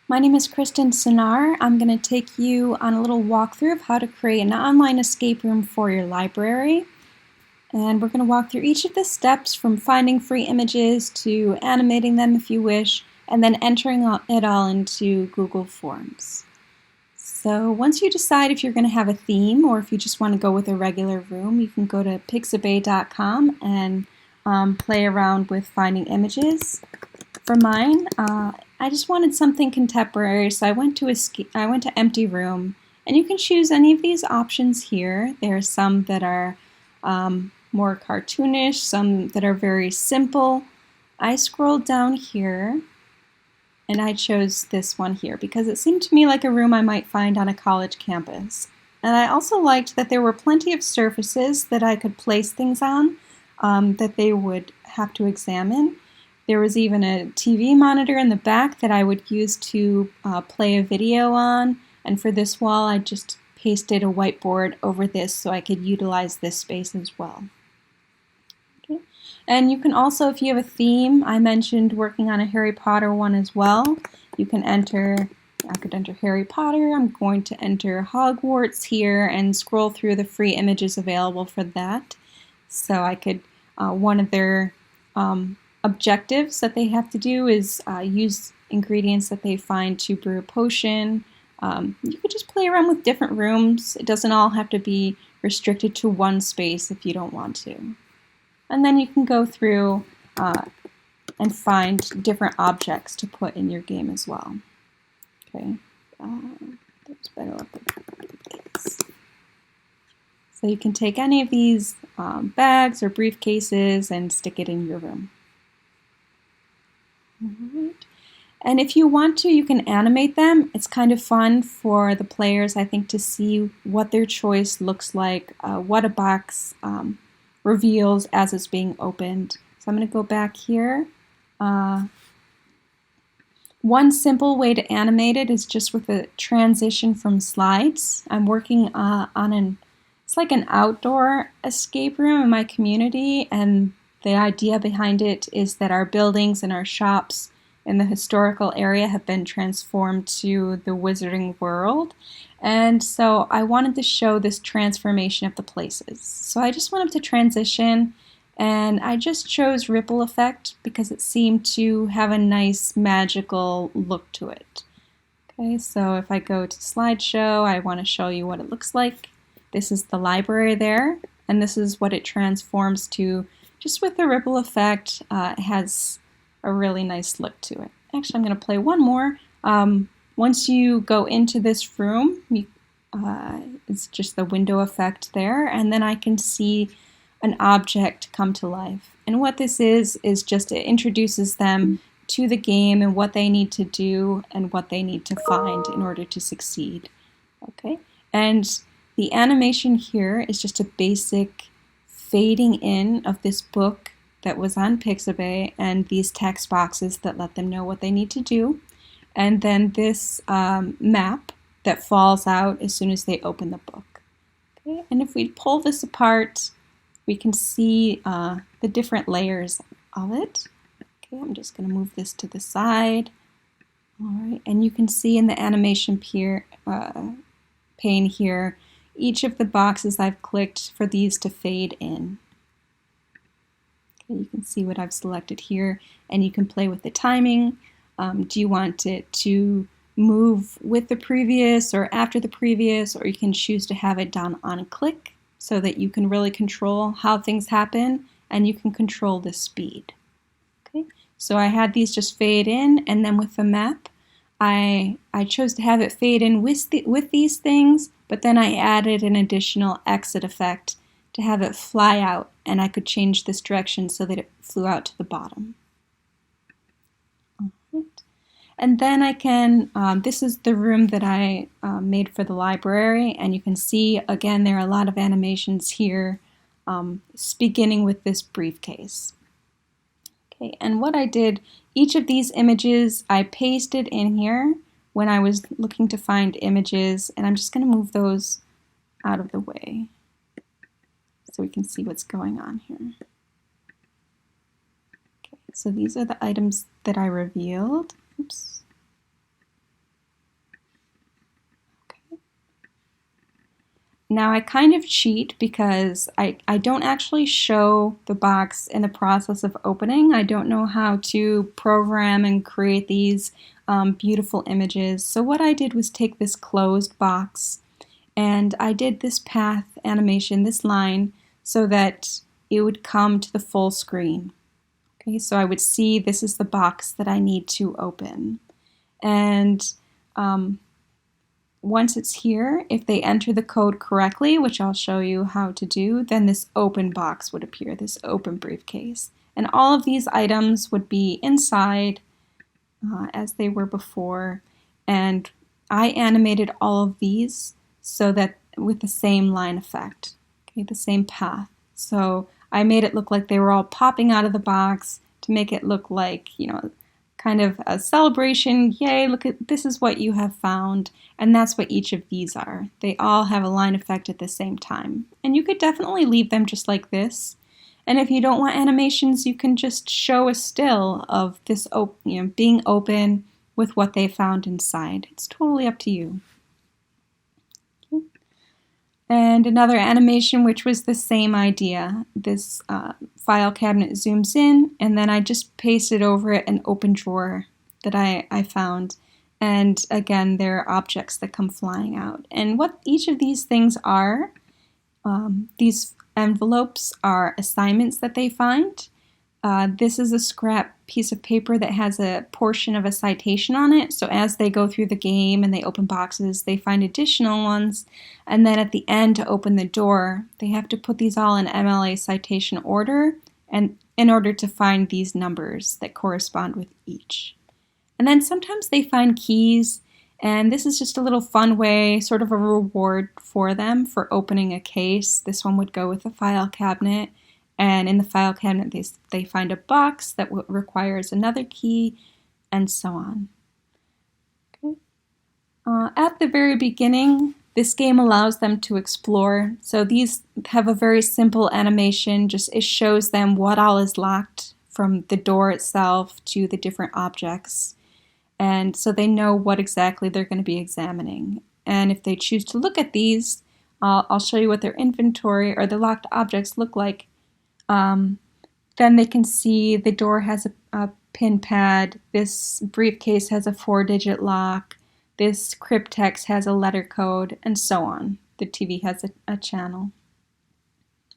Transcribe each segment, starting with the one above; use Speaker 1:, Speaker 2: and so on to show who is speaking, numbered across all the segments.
Speaker 1: My name is Kristen Sinar. I'm going to take you on a little walkthrough of how to create an online escape room for your library. And we're going to walk through each of the steps from finding free images to animating them if you wish, and then entering it all into Google Forms. So once you decide if you're going to have a theme or if you just want to go with a regular room, you can go to Pixabay.com and play around with finding images. For mine, I just wanted something contemporary, so I went to Empty Room, and you can choose any of these options here. There are some that are more cartoonish, some that are very simple. I scrolled down here, and I chose this one here because it seemed to me like a room I might find on a college campus. And I also liked that there were plenty of surfaces that I could place things on that they would have to examine. There was even a TV monitor in the back that I would use to play a video on. And for this wall, I just pasted a whiteboard over this so I could utilize this space as well. Okay. And you can also, if you have a theme, I mentioned working on a Harry Potter one as well. You can enter, I could enter Harry Potter. I'm going to enter Hogwarts here and scroll through the free images available for that. So I could, one of their objectives that they have to do is use ingredients that they find to brew a potion. You could just play around with different rooms. It doesn't all have to be restricted to one space if you don't want to. And then you can go through and find different objects to put in your game as well. Okay, that's better up with. So you can take any of these bags or briefcases and stick it in your room. Alright. And if you want to, you can animate them. It's kind of fun for the players, I think, to see what their choice looks like, what a box reveals as it's being opened. So I'm going to go back here. One simple way to animate it is just with a transition from slides. I'm working on it's like an outdoor escape room in my community, and the idea behind it is that our buildings and our shops in the historical area have been transformed to the wizarding world. And so I wanted to show this transformation of the places. So I just wanted to transition, and I just chose ripple effect because it seemed to have a nice magical look to it. Okay, so if I go to slideshow, I want to show you what it looks like. This is the library there, and this is what it transforms to. Just with the ripple effect, it has a really nice look to it. Actually, I'm going to play one more. Once you go into this room, it's just the window effect there, and then I can see an object come to life. And what this is just it introduces them to the game and what they need to do and what they need to find in order to succeed. Okay, and the animation here is just a basic fading in of this book that was on Pixabay and these text boxes that let them know what they need to do, and then this map that falls out as soon as they open the book. Okay, and if we pull this apart, we can see the different layers of it. Okay, I'm just going to move this to the side. All right, and you can see in the animation pane here, each of the boxes I've clicked for these to fade in. Okay, you can see what I've selected here, and you can play with the timing. Do you want it to move with the previous or after the previous, or you can choose to have it done on a click so that you can really control how things happen, and you can control the speed. Okay, so I had these just fade in, and then with the map, I chose to have it fade in with these things, but then I added an additional exit effect to have it fly out, and I could change this direction so that it flew out to the bottom. Right. And then I can, this is the room that I made for the library, and you can see, again, there are a lot of animations here, beginning with this briefcase. Okay, and what I did, each of these images I pasted in here when I was looking to find images, and I'm just going to move those out of the way so we can see what's going on here. Okay, so these are the items that I revealed. Oops. Now I kind of cheat because I don't actually show the box in the process of opening. I don't know how to program and create these beautiful images. So what I did was take this closed box and I did this path animation, this line, so that it would come to the full screen. Okay, so I would see this is the box that I need to open. And once it's here, if they enter the code correctly, which I'll show you how to do, then this open box would appear, this open briefcase. And all of these items would be inside as they were before. And I animated all of these so that with the same line effect, okay, the same path. So I made it look like they were all popping out of the box to make it look like, kind of a celebration. Yay, look at this is what you have found. And that's what each of these are. They all have a line effect at the same time. And you could definitely leave them just like this. And if you don't want animations, you can just show a still of this being open with what they found inside. It's totally up to you. Okay. And another animation, which was the same idea. This file cabinet zooms in, and then I just pasted over it an open drawer that I found. And again, there are objects that come flying out. And what each of these things are, these envelopes are assignments that they find. This is a scrap piece of paper that has a portion of a citation on it. So as they go through the game and they open boxes, they find additional ones. And then at the end, to open the door, they have to put these all in MLA citation order, and in order to find these numbers that correspond with each. And then sometimes they find keys, and this is just a little fun way, sort of a reward for them for opening a case. This one would go with the file cabinet, and in the file cabinet they find a box that requires another key, and so on. Okay. At the very beginning, this game allows them to explore. So these have a very simple animation, just it shows them what all is locked from the door itself to the different objects. And so they know what exactly they're going to be examining. And if they choose to look at these, I'll show you what their inventory or the locked objects look like. Then they can see the door has a pin pad, this briefcase has a 4-digit lock, this cryptex has a letter code, and so on. The TV has a channel.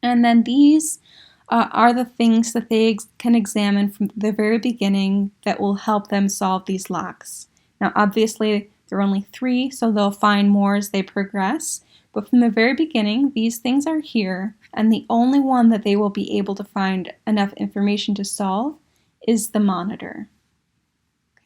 Speaker 1: And then these are the things that they can examine from the very beginning that will help them solve these locks. Now obviously there are only 3, so they'll find more as they progress, but from the very beginning these things are here, and the only one that they will be able to find enough information to solve is the monitor.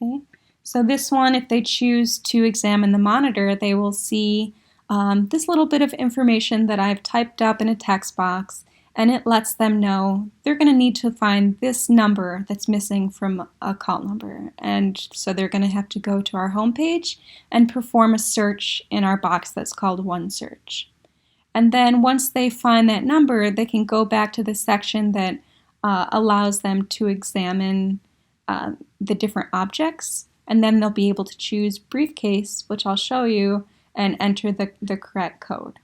Speaker 1: Okay, so this one, if they choose to examine the monitor, they will see this little bit of information that I've typed up in a text box, and it lets them know they're going to need to find this number that's missing from a call number. And so they're going to have to go to our homepage and perform a search in our box that's called One Search. And then once they find that number, they can go back to the section that allows them to examine the different objects, and then they'll be able to choose briefcase, which I'll show you, and enter the correct code.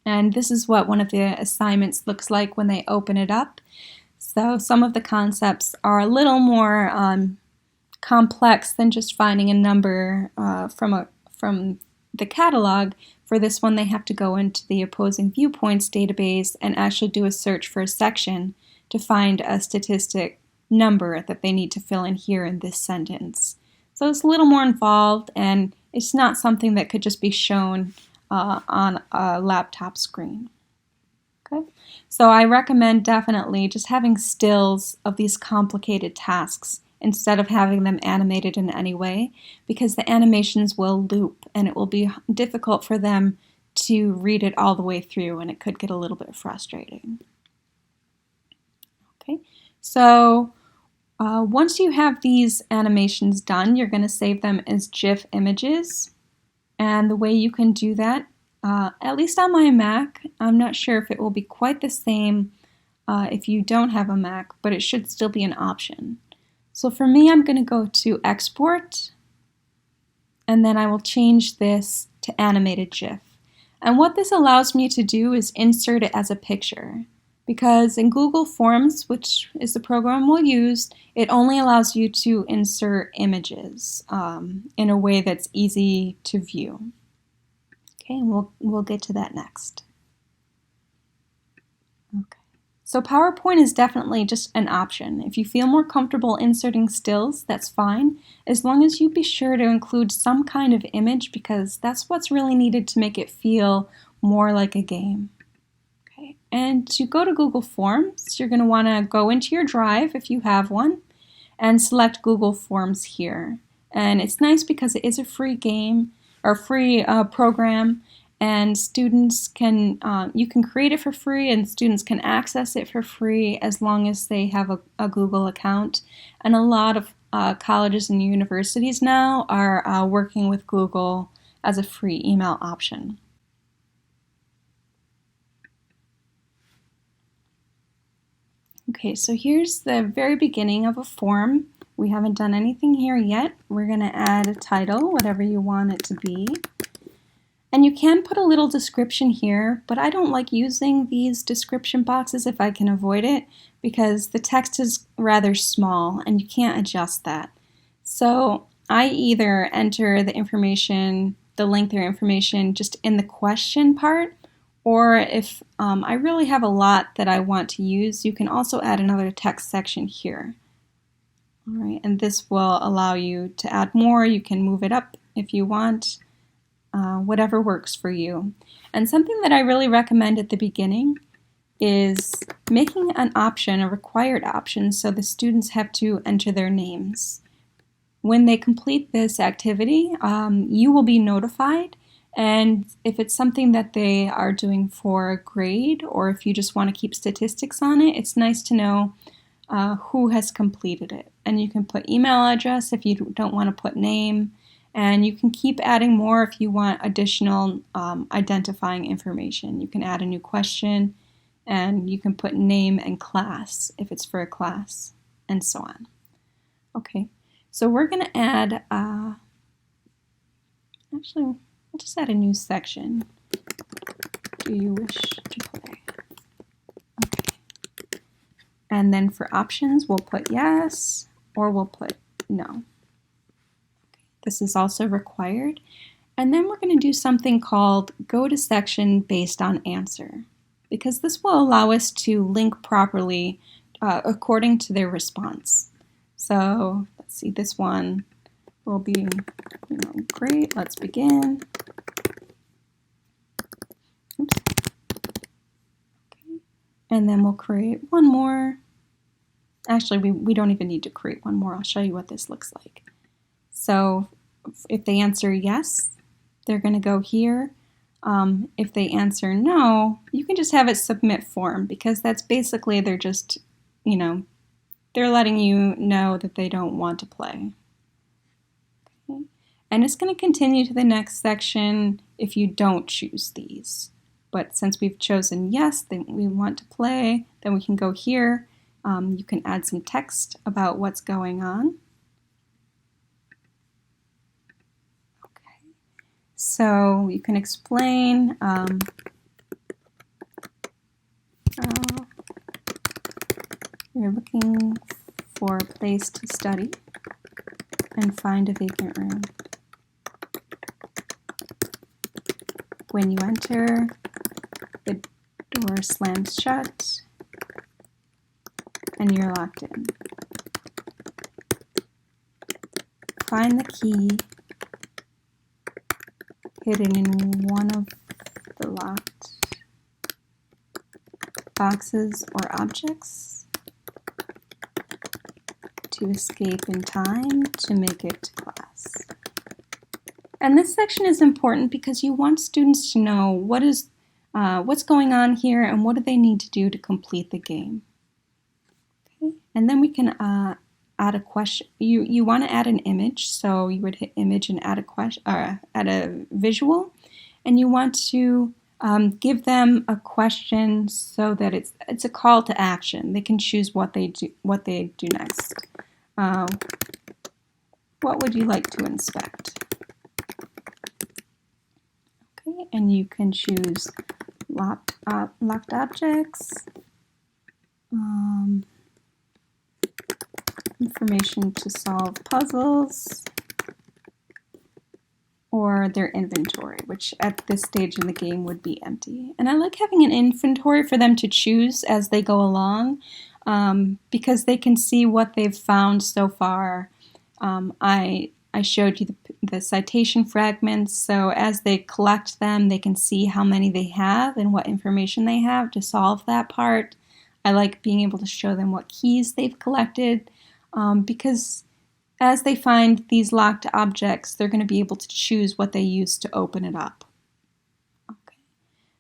Speaker 1: And this is what one of the assignments looks like when they open it up. So some of the concepts are a little more complex than just finding a number from the catalog. For this one, they have to go into the opposing viewpoints database and actually do a search for a section to find a statistic number that they need to fill in here in this sentence. So it's a little more involved, and it's not something that could just be shown on a laptop screen. Okay, so I recommend definitely just having stills of these complicated tasks instead of having them animated in any way, because the animations will loop and it will be difficult for them to read it all the way through, and it could get a little bit frustrating. Okay, so once you have these animations done, you're going to save them as GIF images. And the way you can do that, at least on my Mac, I'm not sure if it will be quite the same if you don't have a Mac, but it should still be an option. So for me, I'm going to go to Export, and then I will change this to Animated GIF. And what this allows me to do is insert it as a picture. Because in Google Forms, which is the program we'll use, it only allows you to insert images in a way that's easy to view. Okay, and we'll get to that next. Okay. So PowerPoint is definitely just an option. If you feel more comfortable inserting stills, that's fine, as long as you be sure to include some kind of image, because that's what's really needed to make it feel more like a game. Okay. And to go to Google Forms, you're going to want to go into your Drive if you have one and select Google Forms here. And it's nice because it is a free game or free program, and students can, you can create it for free and students can access it for free as long as they have a Google account. And a lot of colleges and universities now are working with Google as a free email option. Okay, so here's the very beginning of a form. We haven't done anything here yet. We're going to add a title, whatever you want it to be. And you can put a little description here, but I don't like using these description boxes if I can avoid it, because the text is rather small and you can't adjust that. So I either enter the information, the length or information, just in the question part, or if I really have a lot that I want to use, you can also add another text section here. All right, and this will allow you to add more. You can move it up if you want. Whatever works for you. And something that I really recommend at the beginning is making an option, a required option, so the students have to enter their names. When they complete this activity, you will be notified, and if it's something that they are doing for a grade, or if you just want to keep statistics on it, it's nice to know who has completed it. And you can put email address if you don't want to put name. And you can keep adding more if you want additional identifying information. You can add a new question, and you can put name and class if it's for a class, and so on. Okay, so we're going to add, actually, we'll just add a new section. Do you wish to play? Okay. And then for options, we'll put yes, or we'll put no. This is also required. And then we're going to do something called go to section based on answer, because this will allow us to link properly according to their response. So let's see, this one will be, great, let's begin. Oops. Okay. And then we'll create one more. Actually, we don't even need to create one more. I'll show you what this looks like. So if they answer yes, they're going to go here. If they answer no, you can just have it submit form, because that's basically they're just, they're letting you know that they don't want to play. Okay. And it's going to continue to the next section if you don't choose these. But since we've chosen yes, then we want to play, then we can go here. You can add some text about what's going on. So you can explain you're looking for a place to study and find a vacant room. When you enter, the door slams shut and you're locked in. Find the key hidden in one of the locked boxes or objects to escape in time to make it to class. And this section is important because you want students to know what's going on here and what do they need to do to complete the game. Okay. And then we can add a question. You want to add an image, so you would hit image and add a question, or add a visual, and you want to give them a question so that it's a call to action. They can choose what they do next. What would you like to inspect? Okay, and you can choose locked objects, information to solve puzzles, or their inventory, which at this stage in the game would be empty. And I like having an inventory for them to choose as they go along, because they can see what they've found so far. I showed you the citation fragments, so as they collect them, they can see how many they have and what information they have to solve that part. I like being able to show them what keys they've collected, because as they find these locked objects, they're going to be able to choose what they use to open it up. Okay.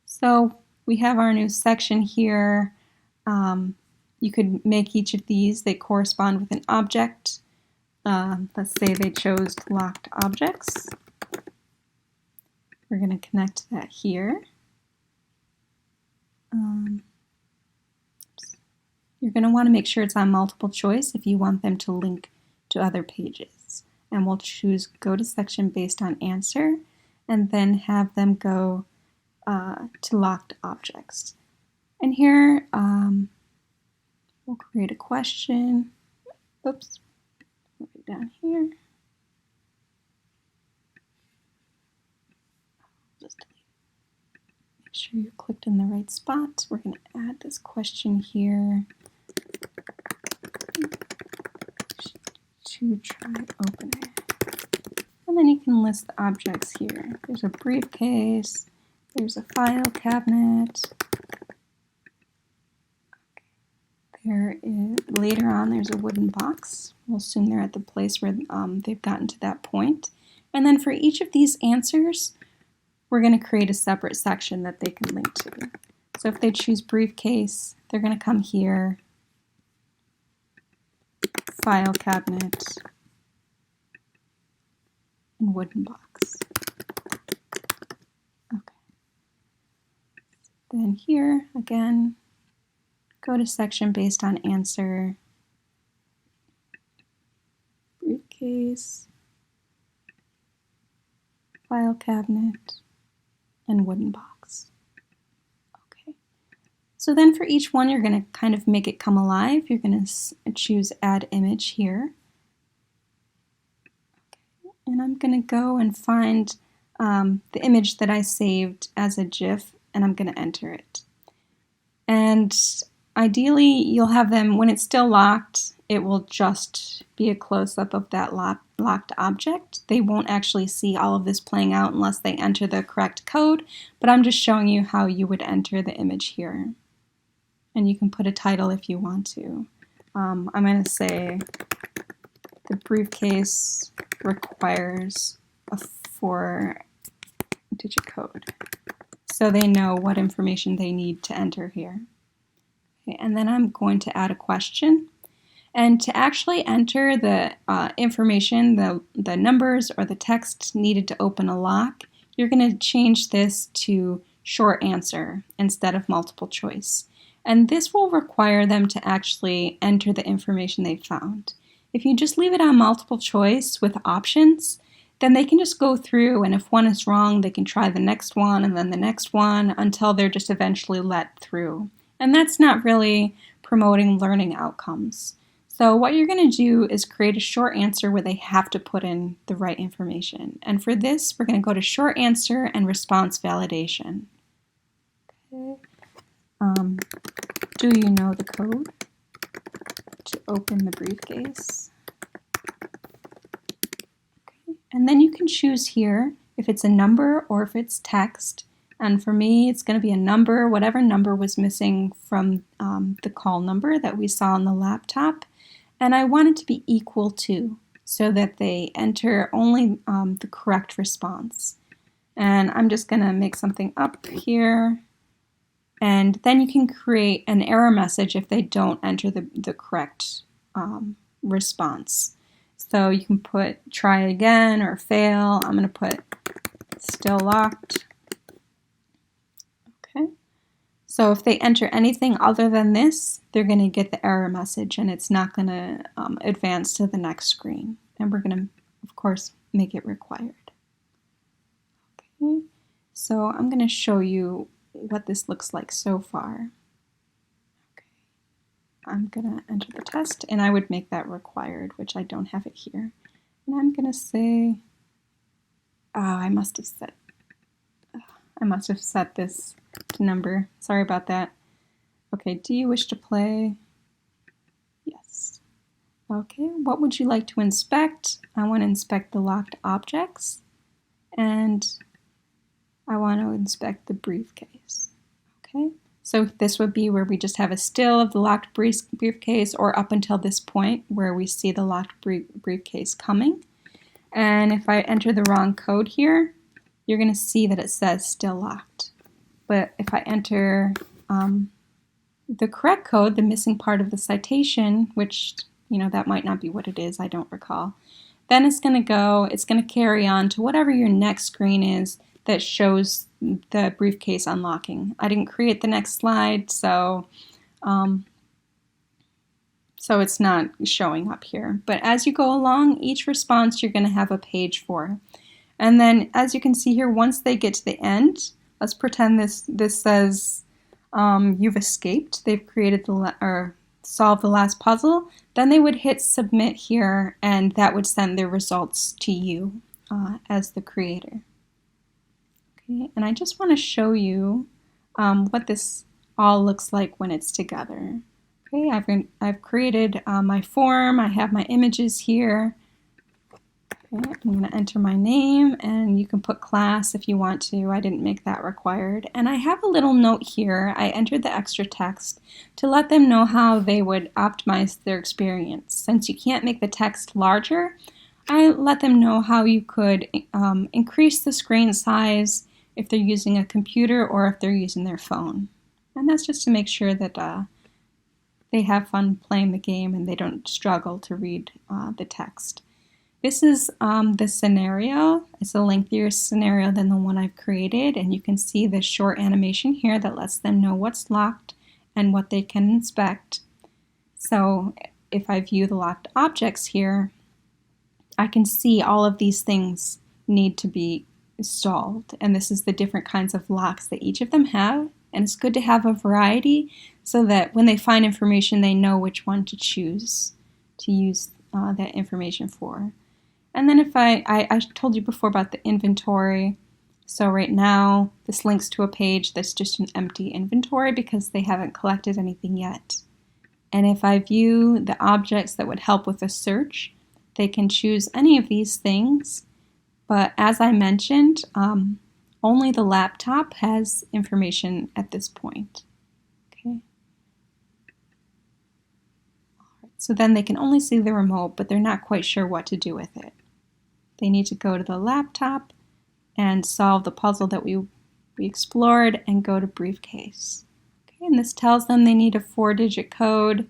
Speaker 1: So we have our new section here. You could make each of these, they correspond with an object. Let's say they chose locked objects. We're going to connect that here. You're going to want to make sure it's on multiple choice if you want them to link to other pages. And we'll choose go to section based on answer, and then have them go to locked objects. And here we'll create a question. Oops, right down here. Just delete it. Make sure you clicked in the right spot. We're going to add this question here. To try opening. And then you can list the objects here. There's a briefcase, there's a file cabinet. There is, later on there's a wooden box. We'll assume they're at the place where they've gotten to that point. And then for each of these answers, we're going to create a separate section that they can link to. So if they choose briefcase, they're going to come here, file cabinet, and wooden box. Okay. Then here, again, go to section based on answer, briefcase, file cabinet, and wooden box. Okay. So then for each one, you're going to kind of make it come alive. You're going to choose add image here. Okay. And I'm going to go and find the image that I saved as a GIF, and I'm going to enter it. And ideally, you'll have them, when it's still locked, it will just be a close-up of that locked object. They won't actually see all of this playing out unless they enter the correct code, but I'm just showing you how you would enter the image here. And you can put a title if you want to. I'm going to say the briefcase requires a 4-digit code, so they know what information they need to enter here. Okay, and then I'm going to add a question. And to actually enter the information, the numbers or the text needed to open a lock, you're going to change this to short answer instead of multiple choice. And this will require them to actually enter the information they found. If you just leave it on multiple choice with options, then they can just go through, and if one is wrong, they can try the next one and then the next one until they're just eventually let through. And that's not really promoting learning outcomes. So what you're going to do is create a short answer where they have to put in the right information. And for this, we're going to go to short answer and response validation. Okay. Do you know the code to open the briefcase? Okay. And then you can choose here if it's a number or if it's text. And for me, it's going to be a number, whatever number was missing from the call number that we saw on the laptop. And I want it to be equal to, so that they enter only the correct response. And I'm just going to make something up here. And then you can create an error message if they don't enter the correct response. So you can put try again or fail. I'm going to put still locked. Okay. So if they enter anything other than this, they're going to get the error message and it's not going to advance to the next screen. And we're going to, of course, make it required. Okay. So I'm going to show you what this looks like so far. Okay. I'm going to enter the test, and I would make that required, which I don't have it here. And I'm going to say, I must have set this number. Sorry about that. Okay, do you wish to play? Yes. Okay, what would you like to inspect? I want to inspect the locked objects, and I want to inspect the briefcase. Okay, so this would be where we just have a still of the locked briefcase, or up until this point where we see the locked briefcase coming. And if I enter the wrong code here, you're going to see that it says still locked. But if I enter the correct code, the missing part of the citation, which, that might not be what it is, I don't recall, then it's going to carry on to whatever your next screen is that shows the briefcase unlocking. I didn't create the next slide, so it's not showing up here. But as you go along, each response you're going to have a page for. And then, as you can see here, once they get to the end, let's pretend this says you've escaped. They've created or solved the last puzzle. Then they would hit submit here, and that would send their results to you as the creator. Okay, and I just want to show you what this all looks like when it's together. Okay, I've created my form. I have my images here. Okay, I'm going to enter my name, and you can put class if you want to. I didn't make that required. And I have a little note here. I entered the extra text to let them know how they would optimize their experience. Since you can't make the text larger, I let them know how you could increase the screen size if they're using a computer or if they're using their phone. And that's just to make sure that they have fun playing the game and they don't struggle to read the text. This is the scenario. It's a lengthier scenario than the one I've created, and you can see the short animation here that lets them know what's locked and what they can inspect. So if I view the locked objects here, I can see all of these things need to be solved, and this is the different kinds of locks that each of them have. And it's good to have a variety so that when they find information, they know which one to choose to use that information for. And then if I told you before about the inventory. So right now, this links to a page that's just an empty inventory because they haven't collected anything yet. And if I view the objects that would help with a search, they can choose any of these things. But as I mentioned, only the laptop has information at this point. Okay. So then they can only see the remote, but they're not quite sure what to do with it. They need to go to the laptop and solve the puzzle that we explored and go to briefcase. Okay, and this tells them they need a 4-digit code.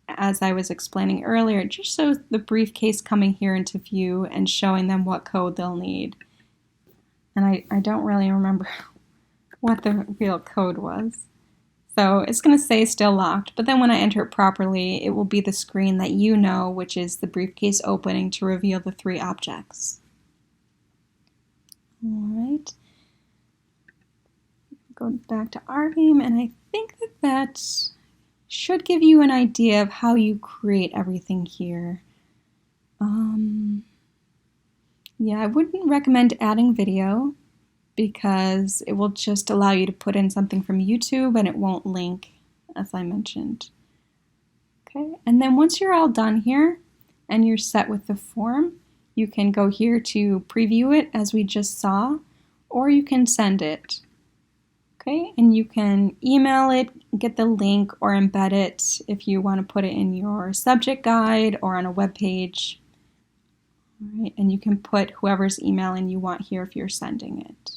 Speaker 1: As I was explaining earlier, it just shows the briefcase coming here into view and showing them what code they'll need. And I don't really remember what the real code was. So it's going to say still locked, but then when I enter it properly, it will be the screen that you know, which is the briefcase opening to reveal the 3 objects. All right. Go back to our game, and I think that should give you an idea of how you create everything here. Yeah, I wouldn't recommend adding video because it will just allow you to put in something from YouTube and it won't link, as I mentioned. Okay, and then once you're all done here and you're set with the form, you can go here to preview it as we just saw, or you can send it. Okay, and you can email it, get the link, or embed it if you want to put it in your subject guide or on a web page. All right, and you can put whoever's emailing you want here if you're sending it.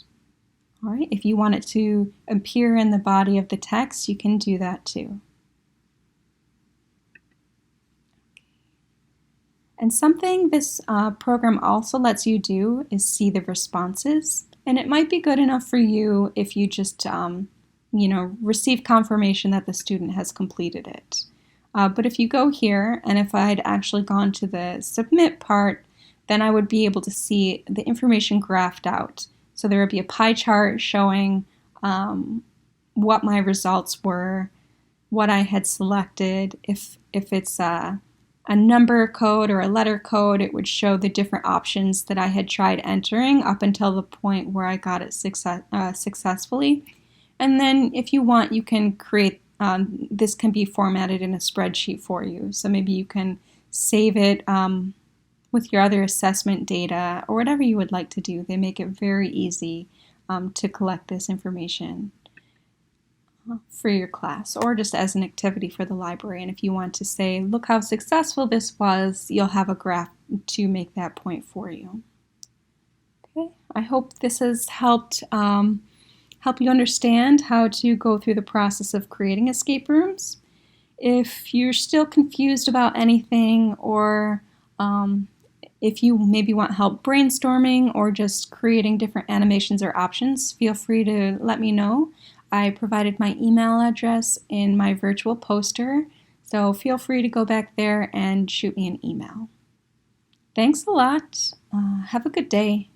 Speaker 1: All right, if you want it to appear in the body of the text, you can do that too. And something this program also lets you do is see the responses. And it might be good enough for you if you just, receive confirmation that the student has completed it. But if you go here, and if I'd actually gone to the submit part, then I would be able to see the information graphed out. So there would be a pie chart showing what my results were, what I had selected. If it's a number code or a letter code, it would show the different options that I had tried entering up until the point where I got it successfully. And then if you want, you can create, this can be formatted in a spreadsheet for you. So maybe you can save it with your other assessment data or whatever you would like to do. They make it very easy to collect this information for your class or just as an activity for the library. And if you want to say, look how successful this was, you'll have a graph to make that point for you. Okay, I hope this has helped help you understand how to go through the process of creating escape rooms. If you're still confused about anything, or if you maybe want help brainstorming or just creating different animations or options, feel free to let me know. I provided my email address in my virtual poster, so feel free to go back there and shoot me an email. Thanks a lot. Have a good day.